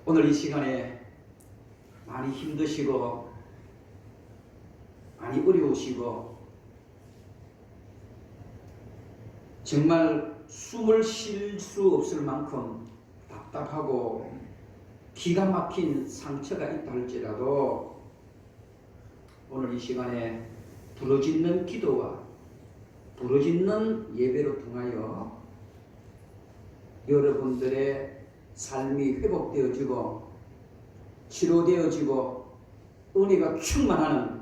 오늘 이 시간에 많이 힘드시고 많이 어려우시고 정말 숨을 쉴 수 없을 만큼 답답하고 기가 막힌 상처가 있다 할지라도 오늘 이 시간에 부르짖는 기도와 부르짖는 예배로 통하여 여러분들의 삶이 회복되어지고 치료되어지고 은혜가 충만하는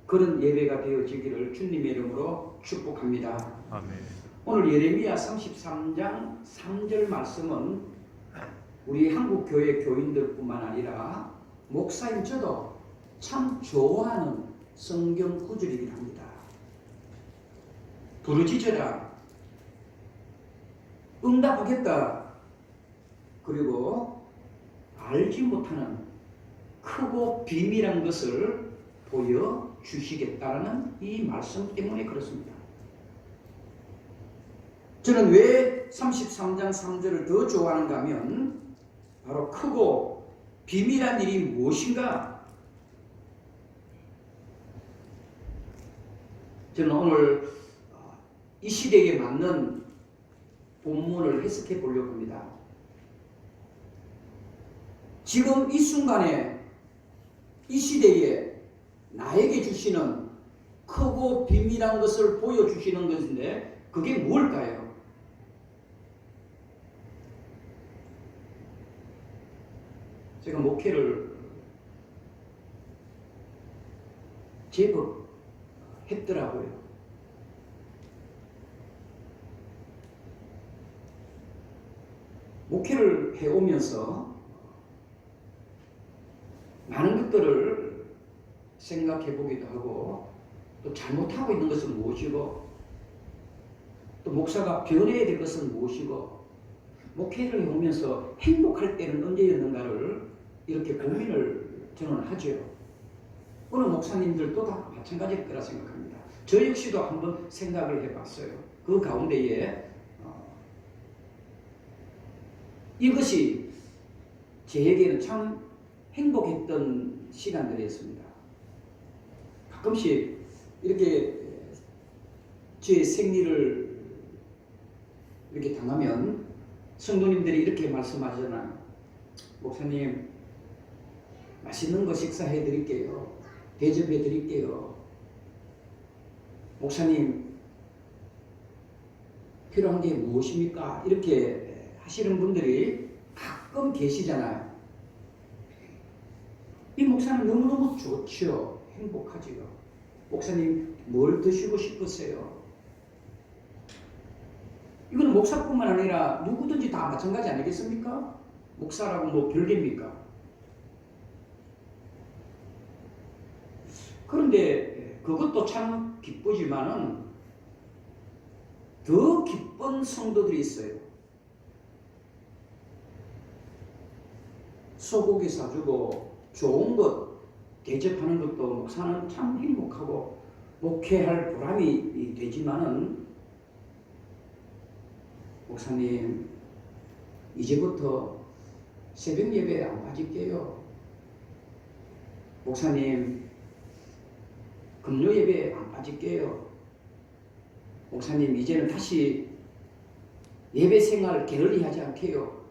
그런 예배가 되어지기를 주님의 이름으로 축복합니다. 아멘. 오늘 예레미야 33장 3절 말씀은 우리 한국교회 교인들뿐만 아니라 목사인 저도 참 좋아하는 성경 구절이긴 합니다. 부르짖어라, 응답하겠다. 그리고 알지 못하는 크고 비밀한 것을 보여주시겠다는 이 말씀 때문에 그렇습니다. 저는 왜 33장 3절을 더 좋아하는가 하면 바로 크고 비밀한 일이 무엇인가? 저는 오늘 이 시대에 맞는 본문을 해석해 보려고 합니다. 지금 이 순간에 이 시대에 나에게 주시는 크고 비밀한 것을 보여주시는 것인데 그게 무엇일까요? 제가 목회를 제법 했더라고요. 목회를 해오면서 많은 것들을 생각해 보기도 하고 또 잘못하고 있는 것은 무엇이고 또 목사가 변해야 될 것은 무엇이고 목회를 해오면서 행복할 때는 언제였는가를 이렇게 고민을 저는 하죠. 어느 목사님들도 다 마찬가지일 거라 생각합니다. 저 역시도 한번 생각을 해봤어요. 그 가운데에 이것이 저에게는 참 행복했던 시간들이었습니다. 가끔씩 이렇게 제 생리를 이렇게 당하면 성도님들이 이렇게 말씀하잖아요. 목사님, 맛있는 거 식사해 드릴게요. 대접해 드릴게요. 목사님, 필요한 게 무엇입니까? 이렇게 하시는 분들이 가끔 계시잖아요. 이 목사는 너무너무 좋죠. 행복하지요. 목사님, 뭘 드시고 싶으세요? 이건 목사뿐만 아니라 누구든지 다 마찬가지 아니겠습니까? 목사라고 뭐 별개입니까? 그런데 그것도 참 기쁘지만은 더 기쁜 성도들이 있어요. 소고기 사주고 좋은 것 대접하는 것도 목사는 참 행복하고 목회할 보람이 되지만은 목사님, 이제부터 새벽 예배 안 빠질게요. 목사님, 금요 예배 안 빠질게요. 목사님, 이제는 다시 예배 생활 게을리 하지 않게요.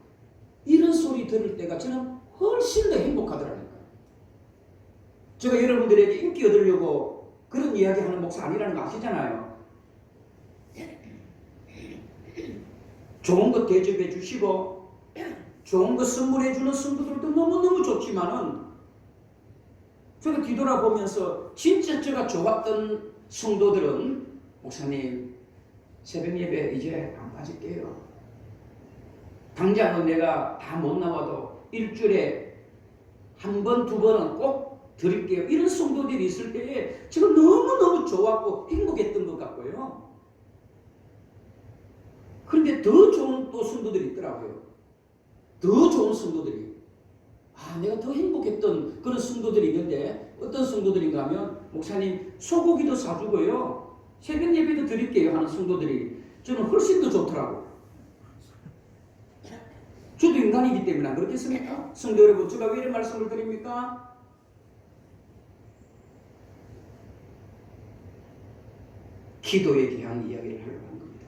이런 소리 들을 때가 저는 훨씬 더 행복하더라니까요. 제가 여러분들에게 인기 얻으려고 그런 이야기 하는 목사 아니라는 거 아시잖아요. 좋은 것 대접해 주시고 좋은 것 선물해 주는 성도들도 너무너무 좋지만은 제가 뒤돌아보면서 진짜 제가 좋았던 성도들은 목사님, 새벽 예배 이제 안 빠질게요. 당장은 내가 다 못 나와도 일주일에 한 번, 두 번은 꼭 드릴게요. 이런 성도들이 있을 때에 제가 너무너무 좋았고 행복했던 것 같고요. 그런데 더 좋은 또 성도들이 있더라고요. 더 좋은 성도들이. 내가 더 행복했던 그런 성도들이 있는데 어떤 성도들인가 하면 목사님, 소고기도 사주고요. 새벽 예배도 드릴게요 하는 성도들이 저는 훨씬 더 좋더라고요. 저도 인간이기 때문에 안 그렇겠습니까? 성도 여러분, 제가 왜 이런 말씀을 드립니까? 기도에 대한 이야기를 하려고 하는 겁니다.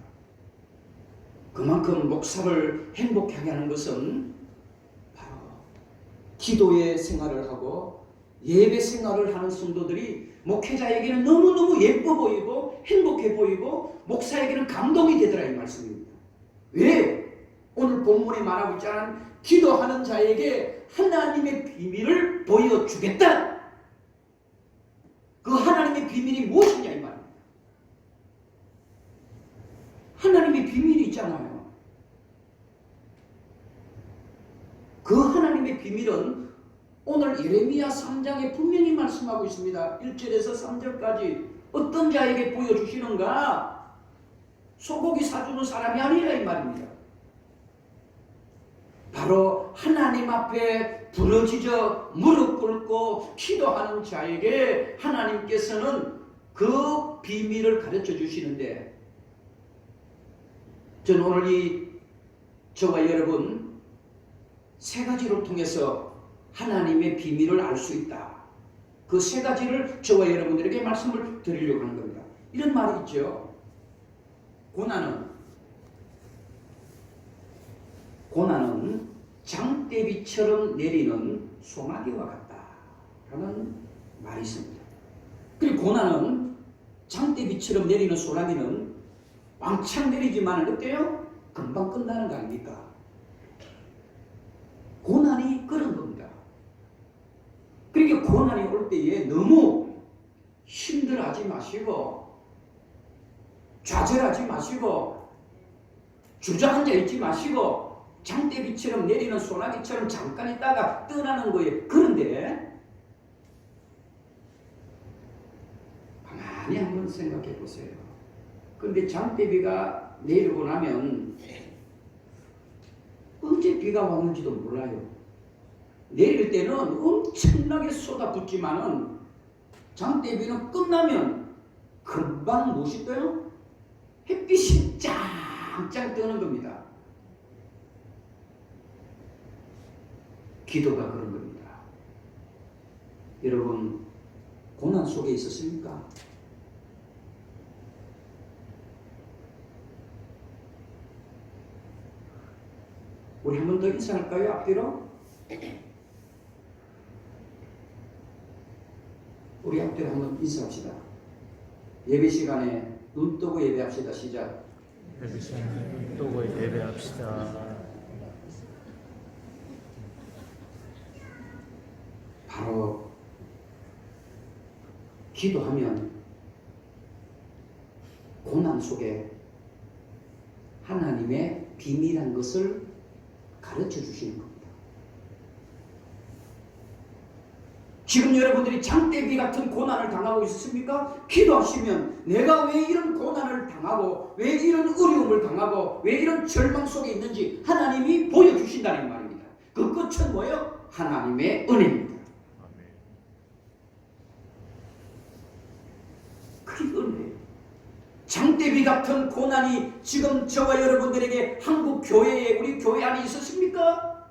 그만큼 목사를 행복하게 하는 것은 바로 기도의 생활을 하고 예배 생활을 하는 성도들이 목회자에게는 너무너무 예뻐 보이고 행복해 보이고 목사에게는 감동이 되더라 이 말씀입니다. 왜? 오늘 본문에 말하고 있잖아요. 기도하는 자에게 하나님의 비밀을 보여주겠다. 그 하나님의 비밀이 무엇이냐 이 말입니다. 하나님의 비밀이 있잖아요. 그 하나님의 비밀은 오늘 예레미야 3장에 분명히 말씀하고 있습니다. 1절에서 3절까지 어떤 자에게 보여주시는가? 소고기 사주는 사람이 아니라 이 말입니다. 바로 하나님 앞에 부르짖어 무릎 꿇고 기도하는 자에게 하나님께서는 그 비밀을 가르쳐 주시는데, 저는 오늘 저와 여러분 세 가지를 통해서 하나님의 비밀을 알 수 있다. 그 세 가지를 저와 여러분들에게 말씀을 드리려고 하는 겁니다. 이런 말이 있죠. 고난은 장대비처럼 내리는 소나기와 같다 라는 말이 있습니다. 그리고 고난은 장대비처럼 내리는 소나기는 왕창 내리지만 어때요? 금방 끝나는 거 아닙니까? 고난이 그런 겁니다. 그러니까 고난이 올 때에 너무 힘들어하지 마시고 좌절하지 마시고 주저앉아 있지 마시고 장대비처럼 내리는 소나기처럼 잠깐 있다가 떠나는 거예요. 그런데 가만히 한번 생각해 보세요. 그런데 장대비가 내리고 나면 언제 비가 왔는지도 몰라요. 내릴 때는 엄청나게 쏟아붓지만은 장대비는 끝나면 금방 무엇이 떠요? 햇빛이 짱짱 뜨는 겁니다. 기도가 그런 겁니다. 여러분, 고난 속에 있었습니까? 우리 한 번 더 인사할까요? 앞뒤로? 우리 앞뒤로 한번 인사합시다. 예배 시간에 눈 뜨고 예배합시다. 시작. 예배 시간에 눈 뜨고 예배합시다. 바로 기도하면 고난 속에 하나님의 비밀한 것을 가르쳐 주시는 겁니다. 지금 여러분들이 장대비 같은 고난을 당하고 있습니까? 기도하시면 내가 왜 이런 고난을 당하고 왜 이런 어려움을 당하고 왜 이런 절망 속에 있는지 하나님이 보여주신다는 말입니다. 그 끝은 뭐예요? 하나님의 은혜입니다. 그게 은혜예요. 장대비 같은 고난이 지금 저와 여러분들에게 한국 교회에 우리 교회 안에 있었습니까?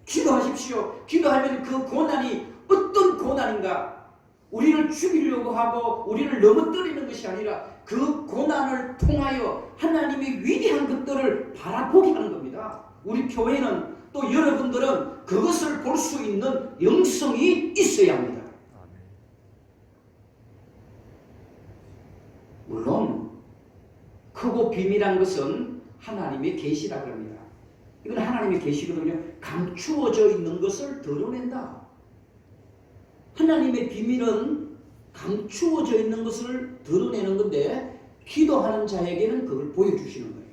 기도하십시오. 기도하면 그 고난이 어떤 고난인가? 우리를 죽이려고 하고 우리를 넘어뜨리는 것이 아니라 그 고난을 통하여 하나님의 위대한 것들을 바라보게 하는 겁니다. 우리 교회는 또 여러분들은 그것을 볼 수 있는 영성이 있어야 합니다. 물론 크고 비밀한 것은 하나님의 계시라고 합니다. 이건 하나님의 계시거든요. 감추어져 있는 것을 드러낸다. 하나님의 비밀은 감추어져 있는 것을 드러내는 건데 기도하는 자에게는 그걸 보여주시는 거예요.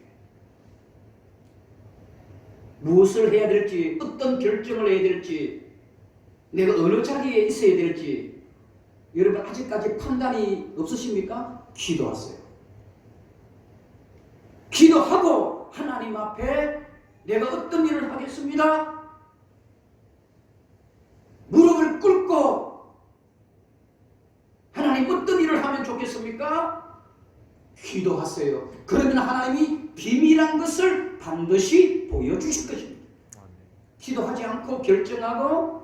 무엇을 해야 될지, 어떤 결정을 해야 될지, 내가 어느 자리에 있어야 될지 여러분 아직까지 판단이 없으십니까? 기도하세요. 기도하고 하나님 앞에 내가 어떤 일을 하겠습니다. 무릎을 꿇고 하나님 어떤 일을 하면 좋겠습니까? 기도하세요. 그러면 하나님이 비밀한 것을 반드시 보여주실 것입니다. 기도하지 않고 결정하고,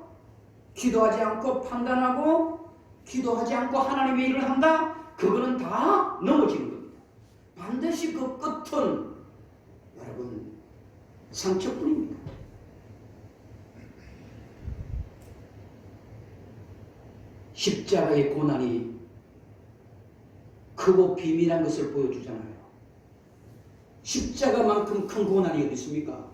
기도하지 않고 판단하고, 기도하지 않고 하나님의 일을 한다? 그거는 다 넘어지는 겁니다. 반드시 그 끝은 여러분 상처뿐입니다. 십자가의 고난이 크고 비밀한 것을 보여주잖아요. 십자가만큼 큰 고난이 어디 있습니까?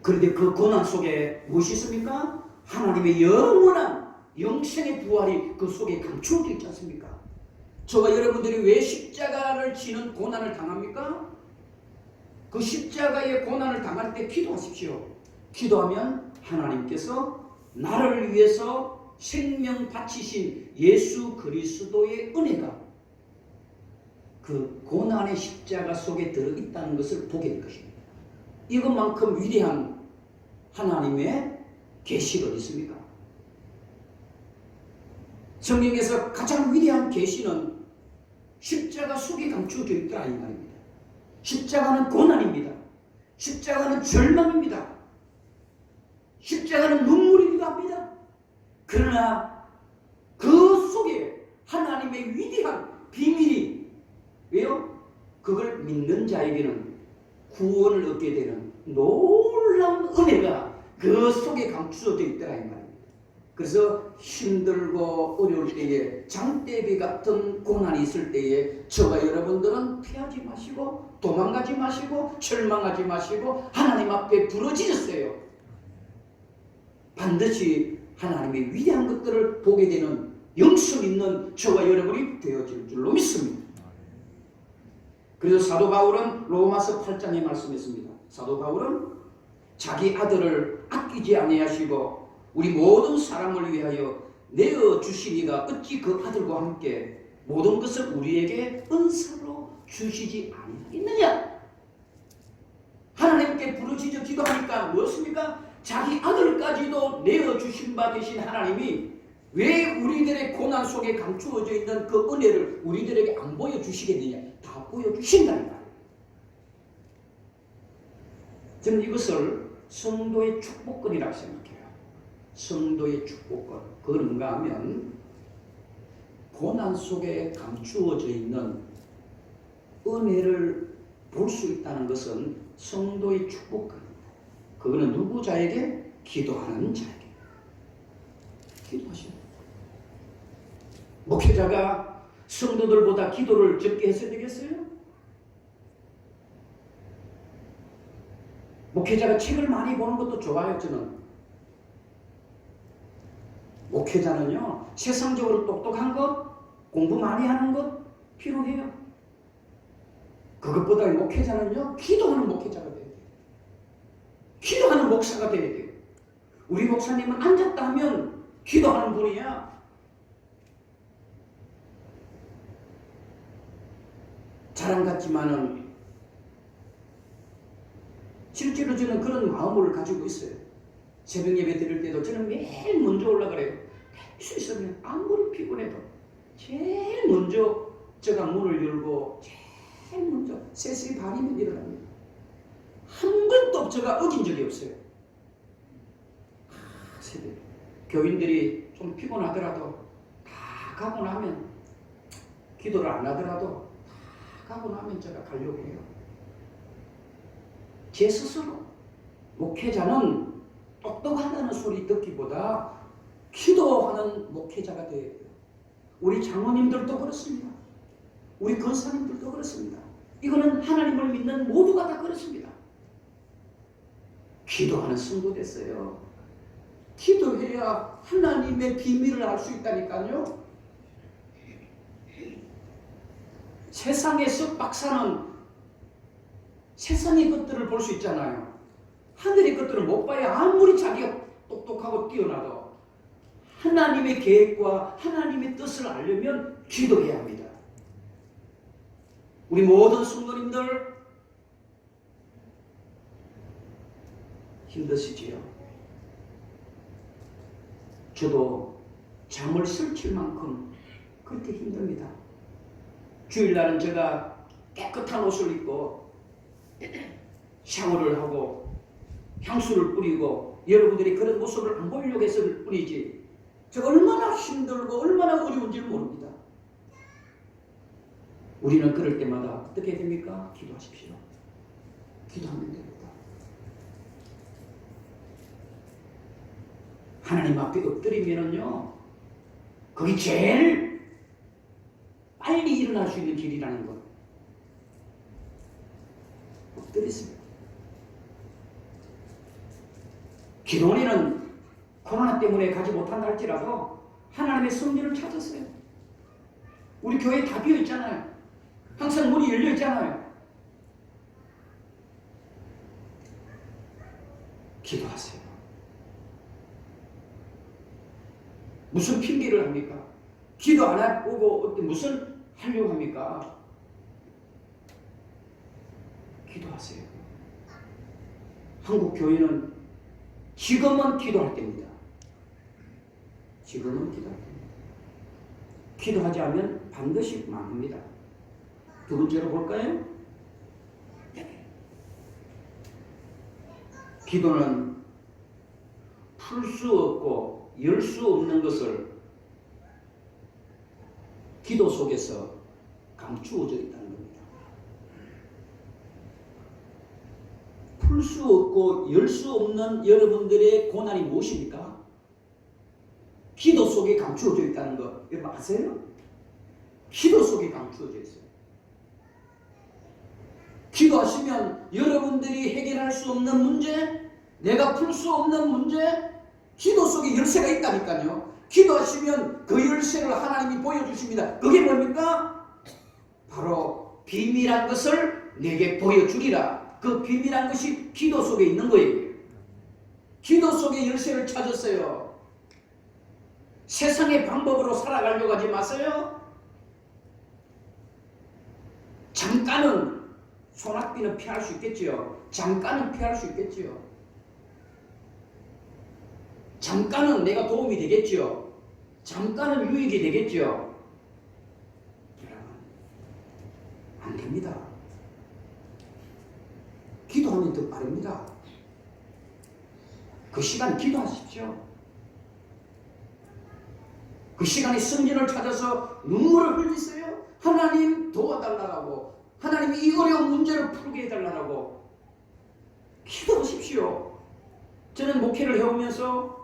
그런데 그 고난 속에 무엇이 있습니까? 하나님의 영원한 영생의 부활이 그 속에 감추어져 있지 않습니까? 저와 여러분들이 왜 십자가를 지는 고난을 당합니까? 그 십자가의 고난을 당할 때 기도하십시오. 기도하면 하나님께서 나를 위해서 생명 바치신 예수 그리스도의 은혜가 그 고난의 십자가 속에 들어있다는 것을 보게 될 것입니다. 이것만큼 위대한 하나님의 계시가 어디 있습니까? 성경에서 가장 위대한 계시는 십자가 속에 감추어져 있다 이 말입니다. 십자가는 고난입니다. 십자가는 절망입니다. 십자가는 눈물이기도 합니다. 그러나 그 속에 하나님의 위대한 비밀이 왜요? 그걸 믿는 자에게는 구원을 얻게 되는 놀라운 은혜가 그 속에 감추어져 있다 이 말입니다. 그래서 힘들고 어려울 때에 장대비 같은 고난이 있을 때에 저와 여러분들은 피하지 마시고 도망가지 마시고 절망하지 마시고 하나님 앞에 부르짖으세요. 반드시 하나님의 위대한 것들을 보게 되는 영성 있는 저와 여러분이 되어질 줄로 믿습니다. 그래서 사도 바울은 로마서 8장에 말씀했습니다. 사도 바울은 자기 아들을 아끼지 아니하시고 우리 모든 사람을 위하여 내어 주시니가 어찌 그 아들과 함께 모든 것을 우리에게 은사로 주시지 아니하겠느냐? 하나님께 부르짖어 기도하니까 무엇입니까? 자기 아들까지도 내어 주신 바 되신 하나님이 왜 우리들의 고난 속에 감추어져 있는 그 은혜를 우리들에게 안 보여주시겠느냐? 다 보여주신다는 말이에요. 저는 이것을 성도의 축복권이라고 생각해요. 성도의 축복권. 그런가 하면 고난 속에 감추어져 있는 은혜를 볼 수 있다는 것은 성도의 축복권입니다. 그거는 누구 자에게? 기도하는 자에게. 기도하시오. 목회자가 성도들보다 기도를 적게 해서 되겠어요? 목회자가 책을 많이 보는 것도 좋아요. 저는 목회자는요 세상적으로 똑똑한 것, 공부 많이 하는 것 필요해요. 그것보다 목회자는요 기도하는 목회자가 돼야 돼요. 기도하는 목사가 돼야 돼요. 우리 목사님은 앉았다 하면 기도하는 분이야. 자랑 같지만은 실제로 저는 그런 마음을 가지고 있어요. 새벽 예배 드릴 때도 저는 매일 먼저 올라가래요. 할 수 있으면 아무리 피곤해도 제일 먼저 제가 문을 열고 제일 먼저 3시 반이면 일어납니다. 한 번도 제가 어긴 적이 없어요. 새벽 교인들이 좀 피곤하더라도 다 가고 나면 기도를 안 하더라도 다 가고 나면 제가 가려고 해요. 제 스스로 목회자는 똑똑하다는 소리 듣기보다 기도하는 목회자가 되어야 돼요. 우리 장로님들도 그렇습니다. 우리 권사님들도 그렇습니다. 이거는 하나님을 믿는 모두가 다 그렇습니다. 기도하는 성도 됐어요. 기도해야 하나님의 비밀을 알 수 있다니까요. 세상의 석박사는 세상의 것들을 볼 수 있잖아요. 하늘의 것들을 못 봐야 아무리 자기가 똑똑하고 뛰어나도 하나님의 계획과 하나님의 뜻을 알려면 기도해야 합니다. 우리 모든 성도님들 힘드시지요? 저도 잠을 설칠 만큼 그렇게 힘듭니다. 주일날은 제가 깨끗한 옷을 입고 샤워를 하고 향수를 뿌리고 여러분들이 그런 모습을 안 보이려고 했을 뿐이지 제가 얼마나 힘들고 얼마나 어려운지 모릅니다. 우리는 그럴 때마다 어떻게 해야 됩니까? 기도하십시오. 기도하면 됩니다. 하나님 앞에 엎드리면은요, 그게 제일 빨리 일어날 수 있는 길이라는 것. 엎드렸습니다. 기도원에는 코로나 때문에 가지 못한다 할지라도 하나님의 성전을 찾았어요. 우리 교회 다 비어 있잖아요. 항상 문이 열려 있잖아요. 기도하세요. 무슨 핑계를 합니까? 기도 안 하고 무슨 하려고 합니까? 기도하세요. 한국 교회는 지금은 기도할 때입니다. 지금은 기도할 때입니다. 기도하지 않으면 반드시 망합니다. 두 번째로 볼까요? 기도는 풀 수 없고 열 수 없는 것을 기도 속에서 감추어져 있다는 겁니다. 풀 수 없고 열 수 없는 여러분들의 고난이 무엇입니까? 기도 속에 감추어져 있다는 거 여러분 아세요? 기도 속에 감추어져 있어요. 기도하시면 여러분들이 해결할 수 없는 문제, 내가 풀 수 없는 문제, 기도 속에 열쇠가 있다니까요. 기도하시면 그 열쇠를 하나님이 보여주십니다. 그게 뭡니까? 바로 비밀한 것을 내게 보여주리라. 그 비밀한 것이 기도 속에 있는 거예요. 기도 속에 열쇠를 찾았어요. 세상의 방법으로 살아가려고 하지 마세요. 잠깐은 소낙비는 피할 수 있겠지요. 잠깐은 피할 수 있겠지요. 잠깐은 내가 도움이 되겠지요. 잠깐은 유익이 되겠지요. 여러분, 안 됩니다. 기도하면 더 빠릅니다. 그 시간 기도하십시오. 그 시간에 성전을 찾아서 눈물을 흘리세요. 하나님 도와달라고, 하나님이 이 어려운 문제를 풀게 해달라고 기도하십시오. 저는 목회를 해오면서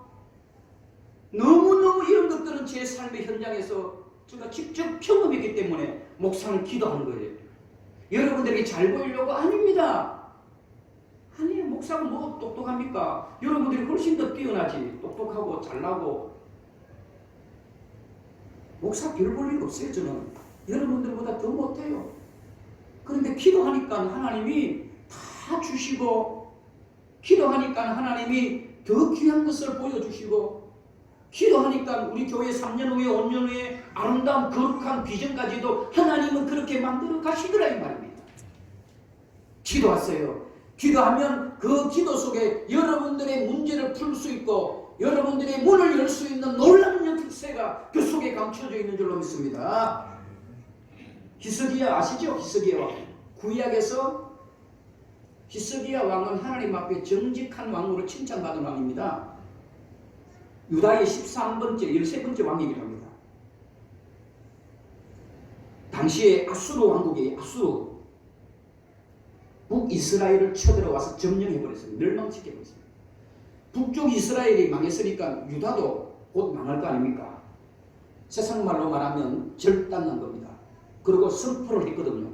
너무너무 이런 것들은 제 삶의 현장에서 제가 직접 경험했기 때문에 목사는 기도하는 거예요. 여러분들에게 잘 보이려고 아닙니다. 아니에요. 목사가 뭐 똑똑합니까? 여러분들이 훨씬 더 뛰어나지. 똑똑하고 잘나고. 목사 별 볼 일 없어요. 저는 여러분들보다 더 못해요. 그런데 기도하니까 하나님이 다 주시고, 기도하니까 하나님이 더 귀한 것을 보여주시고, 기도하니까 우리 교회 3년 후에 5년 후에 아름다운 거룩한 비전까지도 하나님은 그렇게 만들어 가시더라 이 말입니다. 기도하세요. 기도하면 그 기도 속에 여러분들의 문제를 풀 수 있고 여러분들의 문을 열 수 있는 놀라운 역사가 그 속에 감춰져 있는 줄로 믿습니다. 히스기야 아시죠? 히스기야 왕. 구약에서 히스기야 왕은 하나님 앞에 정직한 왕으로 칭찬받은 왕입니다. 유다의 13번째, 13번째 왕이기도 합니다. 당시에 아수르 왕국이 아수르 북이스라엘을 쳐들어와서 점령해버렸어요. 멸망시켜버렸어요. 북쪽 이스라엘이 망했으니까 유다도 곧 망할 거 아닙니까? 세상말로 말하면 절단난 겁니다. 그리고 선포를 했거든요.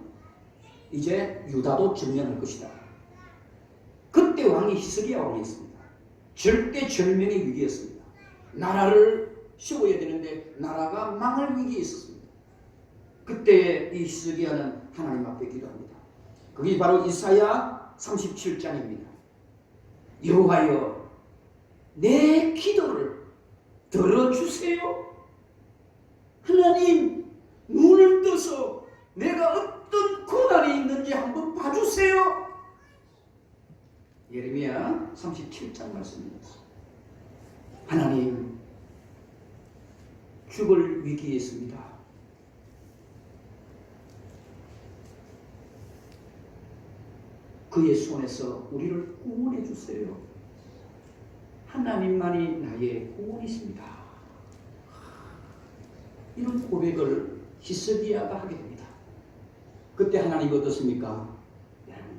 이제 유다도 점령할 것이다. 그때 왕이 히스기야 왕이었습니다. 절대 절명의 위기였습니다. 나라를 세워야 되는데 나라가 망할 위기에 있었습니다. 그때 이 히스기야는 하나님 앞에 기도합니다. 그게 바로 이사야 37장입니다. 여호와여 내 기도를 들어주세요. 하나님 눈을 떠서 내가 어떤 고난이 있는지 한번 봐주세요. 예레미야 37장 말씀입니다. 하나님 죽을 위기에 있습니다. 그의 손에서 우리를 구원해 주세요. 하나님만이 나의 구원이십니다. 이런 고백을 히스기야가 하게 됩니다. 그때 하나님이 어떻습니까?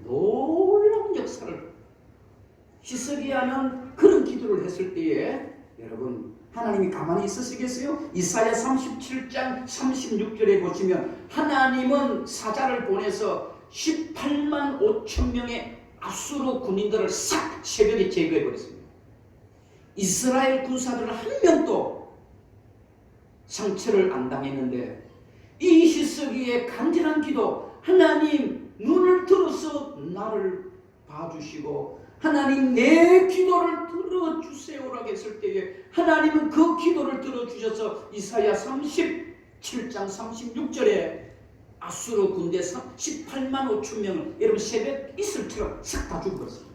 놀라운 역사를, 히스기야는 그런 기도를 했을 때에 여러분 하나님이 가만히 있으시겠어요? 이사야 37장 36절에 보시면 하나님은 사자를 보내서 18만 5천 명의 아수르 군인들을 싹 새벽에 제거해 버렸습니다. 이스라엘 군사들은 한 명도 상처를 안 당했는데 이 히스기야의 간절한 기도, 하나님 눈을 들어서 나를 봐주시고 하나님 내 기도를 들어주세요라고 했을 때에 하나님은 그 기도를 들어주셔서 이사야 37장 36절에 아수르 군대 18만 5천 명을 여러분 새벽 이슬처럼 싹 다 죽었습니다.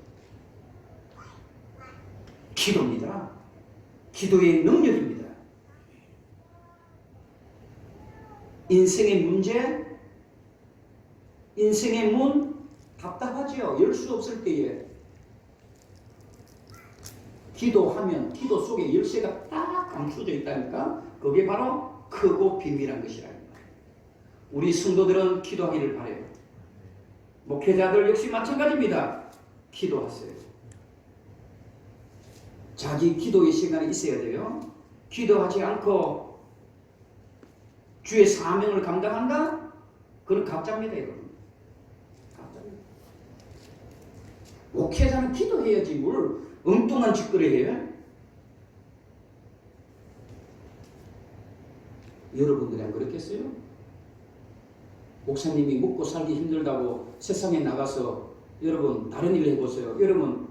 기도입니다. 기도의 능력입니다. 인생의 문제, 인생의 문 답답하지요. 열 수 없을 때에 기도하면 기도 속에 열쇠가 딱 감춰져 있다니까. 그게 바로 크고 비밀한 것이라는 거예요. 우리 성도들은 기도하기를 바라요. 목회자들 역시 마찬가지입니다. 기도하세요. 자기 기도의 시간이 있어야 돼요. 기도하지 않고 주의 사명을 감당한다? 그건 가짜입니다, 여러분. 가짜입니다. 목회자는 기도해야지 뭘 엉뚱한 짓거리 해요? 여러분들이 안 그렇겠어요? 목사님이 먹고 살기 힘들다고 세상에 나가서 여러분 다른 일을 해보세요. 여러분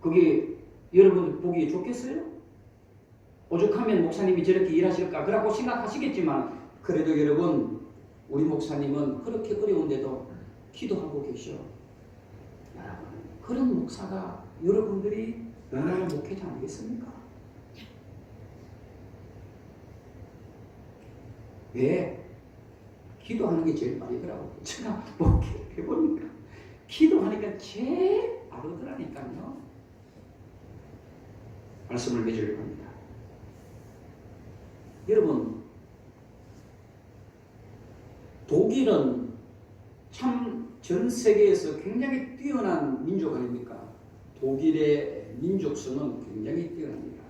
그게 여러분 보기 좋겠어요? 오죽하면 목사님이 저렇게 일하실까 그라고 생각하시겠지만 그래도 여러분 우리 목사님은 그렇게 어려운데도 기도하고 계셔. 여러분 그런 목사가 여러분들이 원하는 목회자 아니겠습니까? 왜? 기도하는 게 제일 빠르더라고. 제가 목회해보니까 기도하니까 제일 빠르더라니까요. 말씀을 맺으려고 합니다. 여러분 독일은 참 전 세계에서 굉장히 뛰어난 민족 아닙니까? 독일의 민족성은 굉장히 뛰어납니다.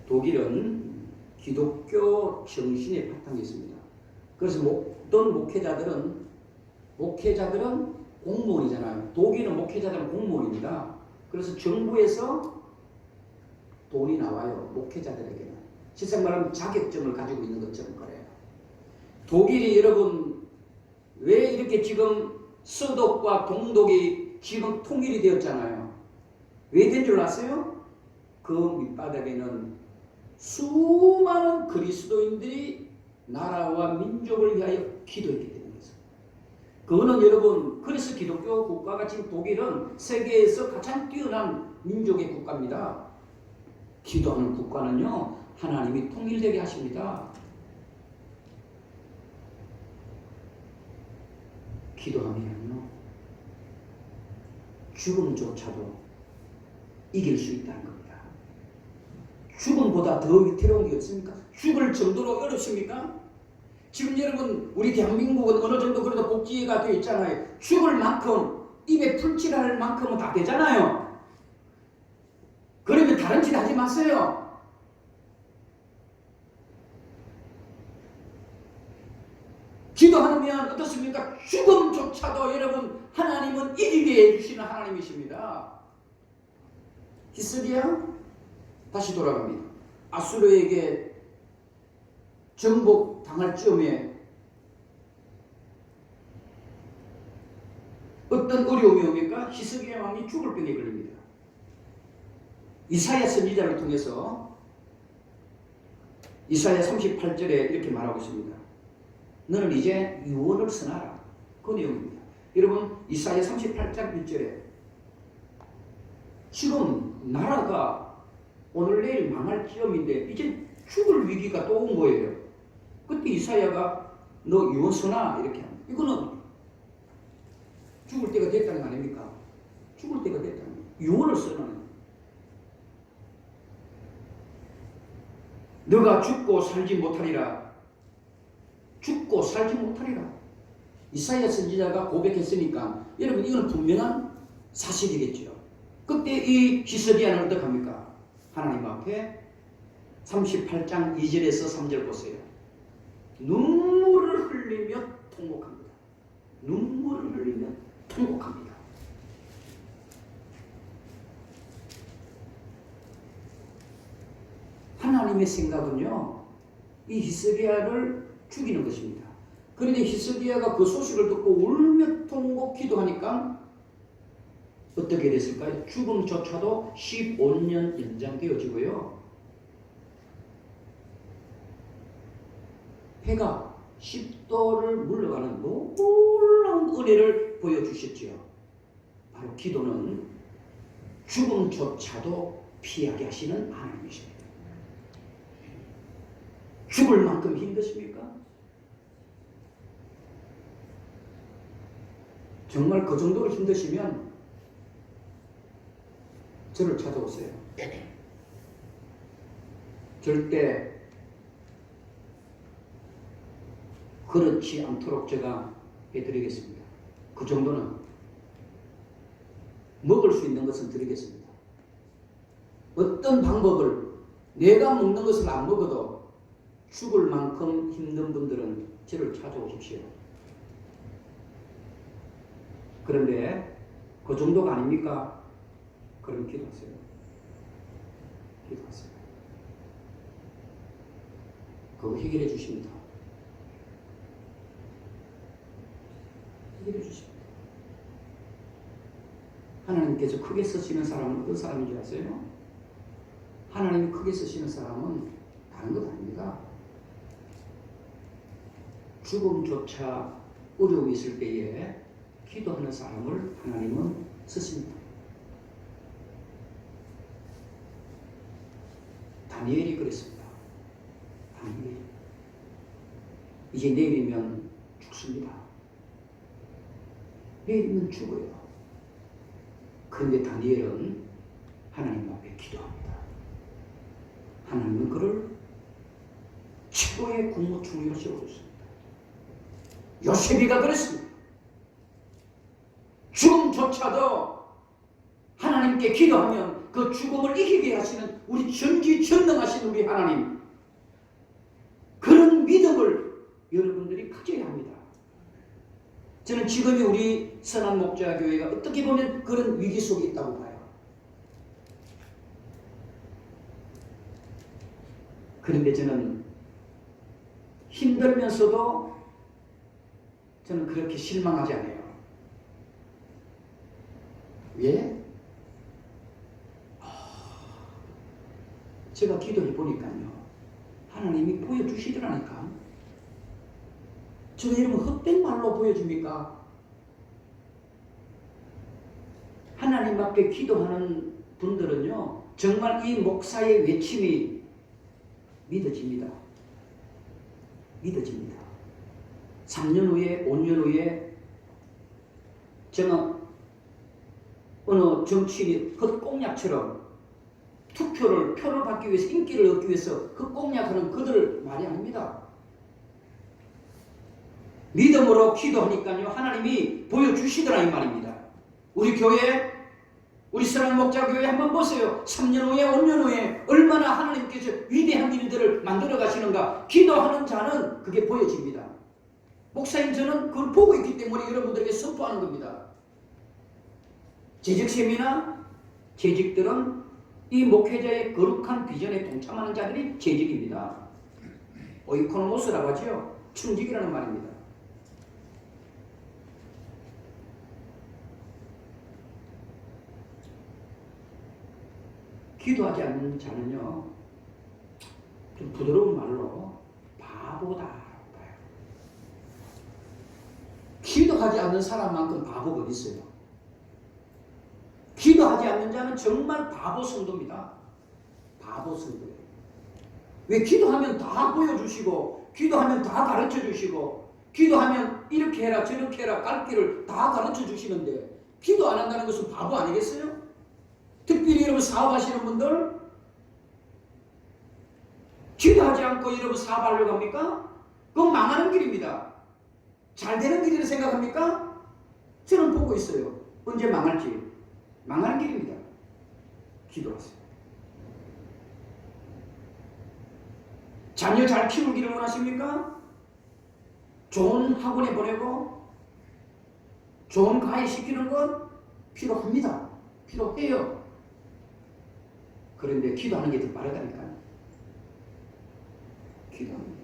독일은 기독교 정신의 바탕이 있습니다. 그래서 어떤 목회자들은 공무원이잖아요. 독일은 목회자들은 공무원입니다. 그래서 정부에서 돈이 나와요. 목회자들에게는. 실상 말하면 자격증을 가지고 있는 것처럼 그래요. 독일이 여러분 왜 이렇게 지금 서독과 동독이 지금 통일이 되었잖아요. 왜 된 줄 아세요? 그 밑바닥에는 수많은 그리스도인들이 나라와 민족을 위하여 기도했기 때문이죠. 그거는 여러분 그래서 기독교 국가가 지금 독일은 세계에서 가장 뛰어난 민족의 국가입니다. 기도하는 국가는요 하나님이 통일되게 하십니다. 기도하면요 죽음조차도 이길 수 있다는 겁니다. 죽음보다 더 위태로운 게 없습니까? 죽을 정도로 어렵습니까? 지금 여러분 우리 대한민국은 어느 정도 그래도 복지가 되어 있잖아요. 죽을 만큼 입에 풀칠할 만큼은 다 되잖아요. 그러면 다른 짓 하지 마세요. 기도하면 어떻습니까? 죽음조차도 여러분 하나님은 이기게 해주시는 하나님이십니다. 히스기야 다시 돌아갑니다. 아수르에게 정복 당할 즈음에 어떤 어려움이 옵니까? 히스기야 왕이 죽을 병에 걸립니다. 이사야 선지자를 통해서 이사야 38절에 이렇게 말하고 있습니다. 너는 이제 유언을 선하라. 그 내용입니다. 여러분 이사야 38장 1절에 지금 나라가 오늘 내일 망할 즈음인데 이제 죽을 위기가 또 온 거예요. 그때 이사야가 너 유언 선하 이렇게 합니다. 이거는 죽을 때가 됐다는 거 아닙니까? 죽을 때가 됐다는 거. 유언을 써놓은. 너가 죽고 살지 못하리라. 죽고 살지 못하리라. 이사야 선지자가 고백했으니까 여러분 이건 분명한 사실이겠죠. 그때 이 히스기야는 어떡합니까? 하나님 앞에 38장 2절에서 3절 보세요. 눈물을 흘리며 통곡합니다. 눈물을 흘리며 통곡합니다. 하나님의 생각은요, 이 히스기야를 죽이는 것입니다. 그런데 히스기야가 그 소식을 듣고 울며 통곡 기도하니까 어떻게 됐을까요? 죽음조차도 15년 연장되어지고요. 해가 10도를 물러가는 놀라운 은혜를 보여주셨지요. 바로 기도는 죽음조차도 피하게 하시는 하나님이십니다. 죽을 만큼 힘드십니까? 정말 그 정도로 힘드시면 저를 찾아오세요. 절대 그렇지 않도록 제가 해드리겠습니다. 그 정도는 먹을 수 있는 것은 드리겠습니다. 어떤 방법을 내가 먹는 것을 안 먹어도 죽을 만큼 힘든 분들은 저를 찾아오십시오. 그런데 그 정도가 아닙니까? 그럼 기도하세요. 기도하세요. 그거 해결해 주십니다. 해결해 주십니다. 하나님께서 크게 쓰시는 사람은 어떤 사람인지 아세요? 하나님이 크게 쓰시는 사람은 다른 것 아닙니다. 죽음조차 어려움이 있을 때에 기도하는 사람을 하나님은 쓰십니다. 다니엘이 그랬습니다. 다니엘. 이제 내일이면 죽습니다. 내일이면 죽어요. 그런데 다니엘은 하나님 앞에 기도합니다. 하나님은 그를 최고의 국무총리로 세워줬습니다. 요셉이가 그랬습니다. 죽음조차도 하나님께 기도하면 그 죽음을 이기게 하시는 우리 전지전능하신 우리 하나님, 그런 믿음을 여러분들이 가져야 합니다. 저는 지금의 우리 선한 목자교회가 어떻게 보면 그런 위기 속에 있다고 봐요. 그런데 저는 힘들면서도 저는 그렇게 실망하지 않아요. 왜? 제가 기도해 보니까요, 하나님이 보여주시더라니까. 제가 여러분 헛된 말로 보여줍니까? 하나님 앞에 기도하는 분들은요, 정말 이 목사의 외침이 믿어집니다. 믿어집니다. 3년 후에, 5년 후에 저는 어느 정치인이 헛공약처럼 표를 받기 위해서, 인기를 얻기 위해서 헛공약하는 그들 말이 아닙니다. 믿음으로 기도하니까요, 하나님이 보여주시더라 이 말입니다. 우리 교회, 우리 사랑하는 목자교회 한번 보세요. 3년 후에, 5년 후에 얼마나 하나님께서 위대한 일들을 만들어 가시는가. 기도하는 자는 그게 보여집니다. 목사님, 저는 그걸 보고 있기 때문에 여러분들에게 선포하는 겁니다. 재직세미나 재직들은 이 목회자의 거룩한 비전에 동참하는 자들이 재직입니다. 오이코노모스라고 하죠. 충직이라는 말입니다. 기도하지 않는 자는요, 좀 부드러운 말로 바보다. 기도하지 않는 사람만큼 바보가 어디 있어요? 기도하지 않는 자는 정말 바보 성도입니다. 바보 성도예요. 왜? 기도하면 다 보여주시고, 기도하면 다 가르쳐 주시고, 기도하면 이렇게 해라 저렇게 해라 갈 길을 다 가르쳐 주시는데 기도 안 한다는 것은 바보 아니겠어요? 특별히 여러분 사업하시는 분들 기도하지 않고 여러분 사업하려고 합니까? 그건 망하는 길입니다. 잘 되는 길이라 생각합니까? 저는 보고 있어요. 언제 망할지. 망하는 길입니다. 기도하세요. 자녀 잘 키우기를 원하십니까? 좋은 학원에 보내고 좋은 과외 시키는 것 필요합니다. 필요해요. 그런데 기도하는 게 더 빠르다니까요. 기도합니다.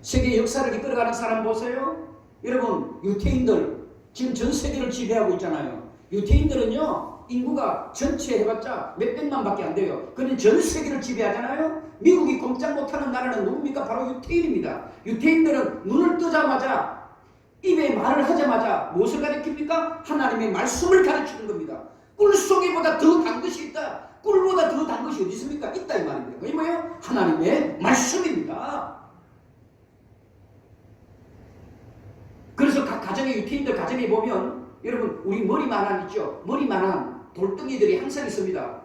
세계 역사를 이끌어가는 사람 보세요. 여러분 유태인들 지금 전 세계를 지배하고 있잖아요. 유태인들은요 인구가 전체 해봤자 몇백만 밖에 안 돼요. 그런데 전 세계를 지배하잖아요. 미국이 꼼짝 못하는 나라는 누굽니까? 바로 유태인입니다. 유태인들은 눈을 뜨자마자 입에 말을 하자마자 무엇을 가르칩니까? 하나님의 말씀을 가르치는 겁니다. 꿀 속에보다 더 단 것이 있다. 꿀보다 더 단 것이 어디 있습니까? 있다 이 말입니다. 그게 뭐예요? 하나님의 말씀입니다. 그래서 각 가정의 유태인들 가정에 보면 여러분 우리 머리만한 있죠? 머리만한 돌덩이들이 항상 있습니다.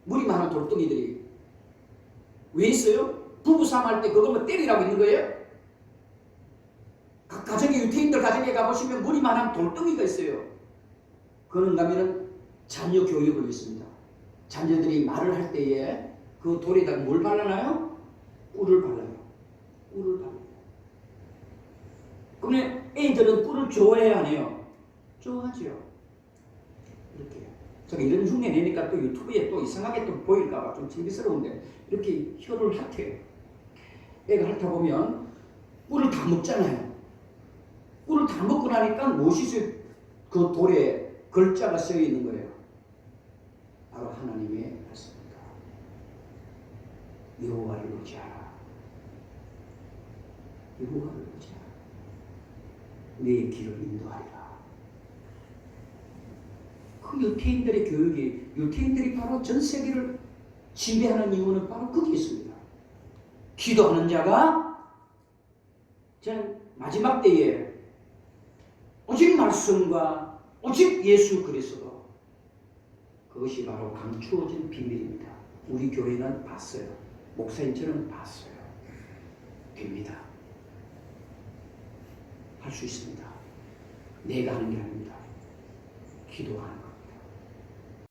머리만한 돌덩이들이 왜 있어요? 부부싸움 할 때 그거 뭐 때리라고 있는 거예요? 각 가정의 유태인들 가정에 가보시면 머리만한 돌덩이가 있어요. 그는 가면은 자녀 교육을 했습니다. 자녀들이 말을 할 때에 그 돌에다가 뭘 발라놔요? 꿀을 발라요. 꿀을 발라요. 그러면 애들은 꿀을 좋아해야 안 해요? 좋아하죠. 이렇게. 제가 이런 흉내 내니까 또 유튜브에 또 이상하게 또 보일까봐 좀 창피스러운데 이렇게 혀를 핥아요. 애가 핥아보면 꿀을 다 먹잖아요. 꿀을 다 먹고 나니까 무엇이 그 돌에 글자가 쓰여 있는 거예요. 바로 하나님의 말씀입니다. 여호와를 의지하라. 여호와를 의지하라. 내 길을 인도하리라. 그 유태인들의 교육이 유태인들이 바로 전 세계를 지배하는 이유는 바로 거기에 있습니다. 기도하는 자가 저는 마지막 때에 오직 말씀과 오직 예수 그리스도 그것이 바로 감추어진 비밀입니다. 우리 교회는 봤어요. 목사님처럼 봤어요. 됩니다. 할 수 있습니다. 내가 하는 게 아닙니다. 기도하는 것.